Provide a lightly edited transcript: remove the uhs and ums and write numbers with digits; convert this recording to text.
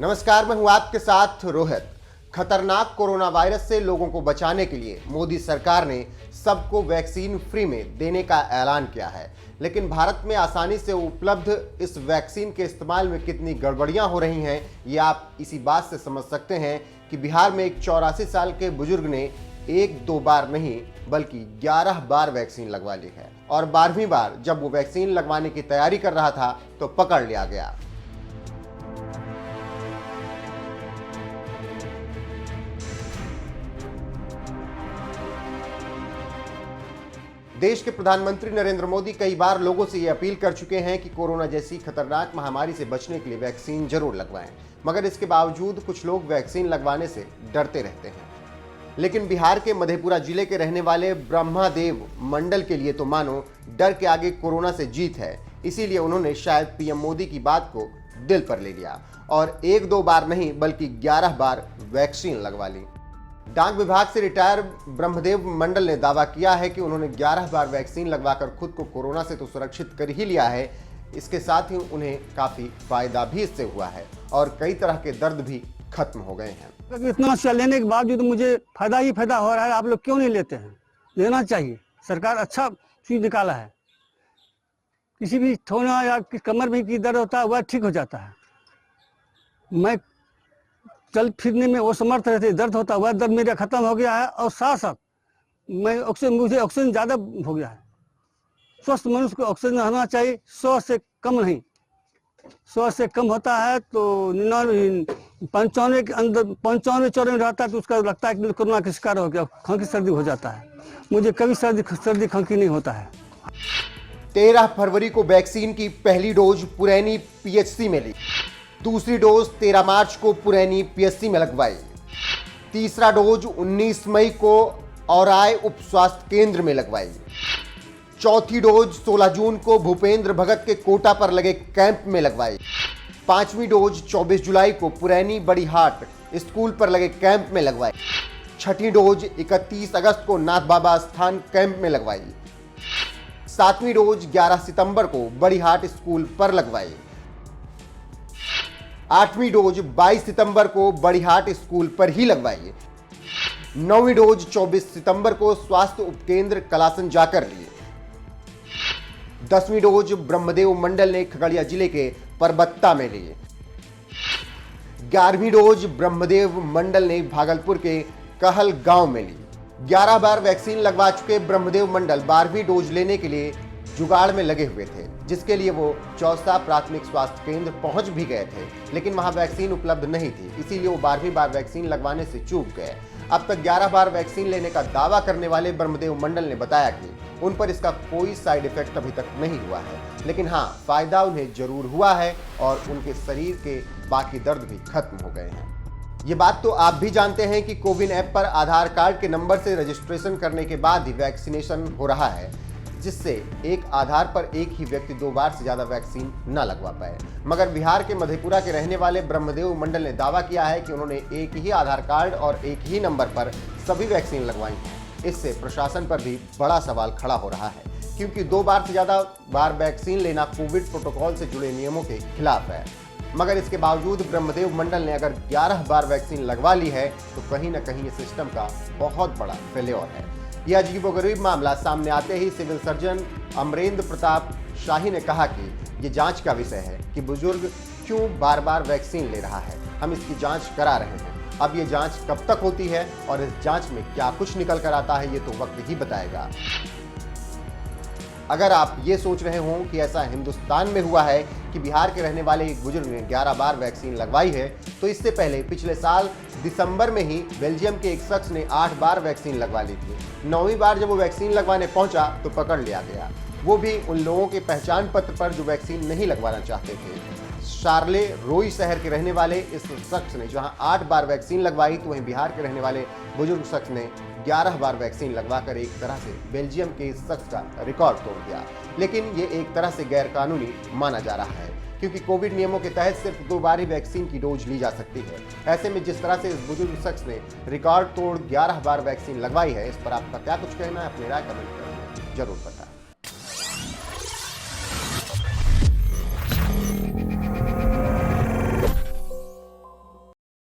नमस्कार, मैं हूं आपके साथ रोहित। खतरनाक कोरोना वायरस से लोगों को बचाने के लिए मोदी सरकार ने सबको वैक्सीन फ्री में देने का ऐलान किया है। लेकिन भारत में आसानी से उपलब्ध इस वैक्सीन के इस्तेमाल में कितनी गड़बड़ियां हो रही हैं, ये आप इसी बात से समझ सकते हैं कि बिहार में एक 84 साल के बुजुर्ग ने एक दो बार नहीं बल्कि 11 बार वैक्सीन लगवा ली है और 12वीं बार जब वो वैक्सीन लगवाने की तैयारी कर रहा था तो पकड़ लिया गया। देश के प्रधानमंत्री नरेंद्र मोदी कई बार लोगों से ये अपील कर चुके हैं कि कोरोना जैसी खतरनाक महामारी से बचने के लिए वैक्सीन जरूर लगवाएं, मगर इसके बावजूद कुछ लोग वैक्सीन लगवाने से डरते रहते हैं। लेकिन बिहार के मधेपुरा जिले के रहने वाले ब्रह्मदेव मंडल के लिए तो मानो डर के आगे कोरोना से जीत है। इसीलिए उन्होंने शायद पीएम मोदी की बात को दिल पर ले लिया और एक दो बार नहीं बल्कि 11 बार वैक्सीन लगवा ली। डाक विभाग से रिटायर ब्रह्मदेव मंडल ने दावा किया है कि उन्होंने 11 बार वैक्सीन लगवाकर खुद को कोरोना से तो सुरक्षित कर ही लिया है, इसके साथ ही उन्हें काफी फायदा भी इससे हुआ है और कई तरह के दर्द भी खत्म हो गए हैं। इतना से लेने के बावजूद मुझे फायदा ही फायदा हो रहा है। आप लोग क्यों नहीं लेते हैं? लेना चाहिए। सरकार अच्छा चीज निकाला है। किसी भी ठोना या कमर में की दर्द होता है वह ठीक हो जाता है। मैं चल फिरने में वो समर्थ रहते, दर्द होता वह दर्द मेरा खत्म हो गया है और साथ साथ मुझे ऑक्सीजन ज़्यादा हो गया है। स्वस्थ मनुष्य को ऑक्सीजन होना चाहिए 100 से कम नहीं। 100 से कम होता है तो 95 के अंदर 95-94 रहता है तो उसका लगता है कि कोरोना का शिकार हो गया, खांसी सर्दी हो जाता है। मुझे कभी सर्दी खांसी नहीं होता है। 13 फरवरी को वैक्सीन की पहली डोज पुरैनी पीएचसी में ली। दूसरी डोज 13 मार्च को पुरैनी पीएचसी में लगवाई। तीसरा डोज 19 मई को औराई उप स्वास्थ्य केंद्र में लगवाई। चौथी डोज 16 जून को भूपेंद्र भगत के कोटा पर लगे कैंप में लगवाई। पांचवी डोज 24 जुलाई को पुरैनी बड़ी हाट स्कूल पर लगे कैंप में लगवाई। छठी डोज 31 अगस्त को नाथ बाबा स्थान कैंप में लगवाई। सातवीं डोज 11 सितंबर को बड़ी हाट स्कूल पर लगवाई। आठवीं डोज 22 सितंबर को बड़ीहाट स्कूल पर ही लगवाई। नौवीं डोज 24 सितंबर को स्वास्थ्य उपकेंद्र कलासन जाकर लिए। 10वीं डोज ब्रह्मदेव मंडल ने खगड़िया जिले के परबत्ता में ली। 11वीं डोज ब्रह्मदेव मंडल ने भागलपुर के कहल गांव में ली। 11 बार वैक्सीन लगवा चुके ब्रह्मदेव मंडल 12वीं डोज लेने के लिए जुगाड़ में लगे हुए थे, जिसके लिए वो चौसा प्राथमिक स्वास्थ्य केंद्र पहुंच भी गए थे, लेकिन वहां वैक्सीन उपलब्ध नहीं थी। इसीलिए वो 12वीं बार वैक्सीन लगवाने से चूक गए। अब तक 11 बार वैक्सीन लेने का दावा करने वाले ब्रह्मदेव मंडल ने बताया कि उन पर इसका कोई साइड इफेक्ट अभी तक नहीं हुआ है, लेकिन हाँ, फायदा उन्हें जरूर हुआ है और उनके शरीर के बाकी दर्द भी खत्म हो गए हैं। ये बात तो आप भी जानते हैं कि कोविन ऐप पर आधार कार्ड के नंबर से रजिस्ट्रेशन करने के बाद ही वैक्सीनेशन हो रहा है, जिससे एक आधार पर एक ही व्यक्ति 2 बार से ज्यादा वैक्सीन न लगवा पाए। मगर बिहार के मधेपुरा के रहने वाले ब्रह्मदेव मंडल ने दावा किया है कि उन्होंने एक ही आधार कार्ड और एक ही नंबर पर सभी वैक्सीन लगवाई हैं। इससे प्रशासन पर भी बड़ा सवाल खड़ा हो रहा है, क्योंकि 2 बार से ज्यादा बार वैक्सीन लेना कोविड प्रोटोकॉल से जुड़े नियमों के खिलाफ है। मगर इसके बावजूद ब्रह्मदेव मंडल ने अगर 11 बार वैक्सीन लगवा ली है तो कहीं ना कहीं ये सिस्टम का बहुत बड़ा फेल्योर है। यह अजीबोगरीब मामला सामने आते ही सिविल सर्जन अमरेंद्र प्रताप शाही ने कहा कि ये जांच का विषय है कि बुजुर्ग क्यों बार बार वैक्सीन ले रहा है। हम इसकी जांच करा रहे हैं। अब ये जांच कब तक होती है और इस जांच में क्या कुछ निकल कर आता है, ये तो वक्त ही बताएगा। अगर आप ये सोच रहे हो कि ऐसा हिंदुस्तान में हुआ है कि बिहार के रहने वाले एक बुजुर्ग ने 11 बार वैक्सीन लगवाई है, तो इससे पहले पिछले साल दिसंबर में ही बेल्जियम के एक शख्स ने 8 बार वैक्सीन लगवा ली थी। 9वीं बार जब वो वैक्सीन लगवाने पहुंचा तो पकड़ लिया गया, वो भी उन लोगों के पहचान पत्र पर जो वैक्सीन नहीं लगवाना चाहते थे। शार्ले रोई शहर के रहने वाले इस शख्स ने जहां 8 बार वैक्सीन लगवाई, तो वहीं बिहार के रहने वाले बुजुर्ग शख्स ने 11 बार वैक्सीन लगवाकर एक तरह से बेल्जियम के इस शख्स का रिकॉर्ड तोड़ दिया। लेकिन ये एक तरह से गैरकानूनी माना जा रहा है, क्योंकि कोविड नियमों के तहत सिर्फ 2 बार ही वैक्सीन की डोज ली जा सकती है। ऐसे में जिस तरह से इस बुजुर्ग शख्स ने रिकॉर्ड तोड़ 11 बार वैक्सीन लगवाई है, इस पर आपका क्या कुछ कहना है? अपनी राय कमेंट करके जरूर बताएं।